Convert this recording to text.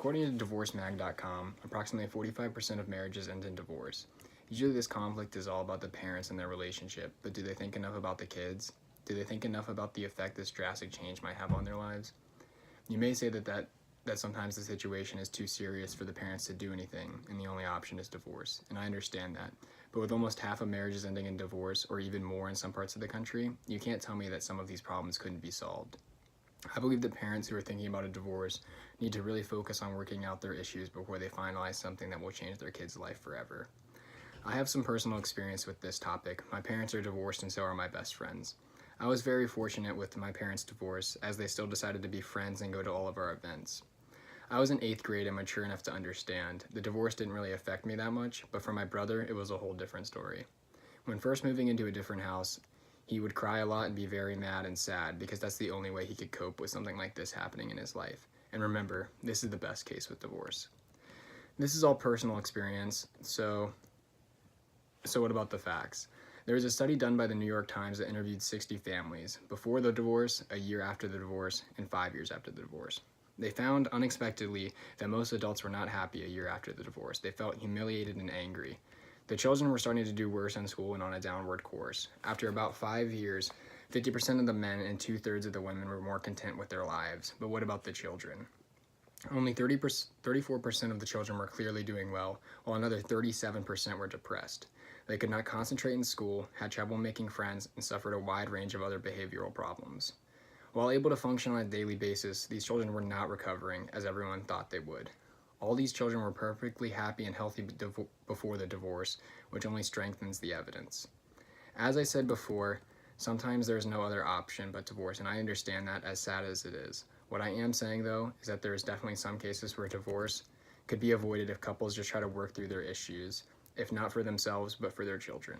According to DivorceMag.com, approximately 45% of marriages end in divorce. Usually this conflict is all about the parents and their relationship, but do they think enough about the kids? Do they think enough about the effect this drastic change might have on their lives? You may say that sometimes the situation is too serious for the parents to do anything, and the only option is divorce, and I understand that. But with almost half of marriages ending in divorce, or even more in some parts of the country, you can't tell me that some of these problems couldn't be solved. I believe that parents who are thinking about a divorce need to really focus on working out their issues before they finalize something that will change their kid's life forever. I have some personal experience with this topic. My parents are divorced and so are my best friends. I was very fortunate with my parents' divorce, as they still decided to be friends and go to all of our events. I was in 8th grade and mature enough to understand. The divorce didn't really affect me that much, but for my brother, it was a whole different story. When first moving into a different house, he would cry a lot and be very mad and sad because that's the only way he could cope with something like this happening in his life. And remember, this is the best case with divorce. This is all personal experience, so what about the facts? There was a study done by the New York Times that interviewed 60 families, before the divorce, a year after the divorce, and 5 years after the divorce. They found, unexpectedly, that most adults were not happy a year after the divorce. They felt humiliated and angry. The children were starting to do worse in school and on a downward course. After about 5 years, 50% of the men and 2/3 of the women were more content with their lives. But what about the children? Only 34% of the children were clearly doing well, while another 37% were depressed. They could not concentrate in school, had trouble making friends, and suffered a wide range of other behavioral problems. While able to function on a daily basis, these children were not recovering as everyone thought they would. All these children were perfectly happy and healthy before the divorce, which only strengthens the evidence. As I said before, sometimes there is no other option but divorce, and I understand that, as sad as it is. What I am saying, though, is that there is definitely some cases where divorce could be avoided if couples just try to work through their issues, if not for themselves, but for their children.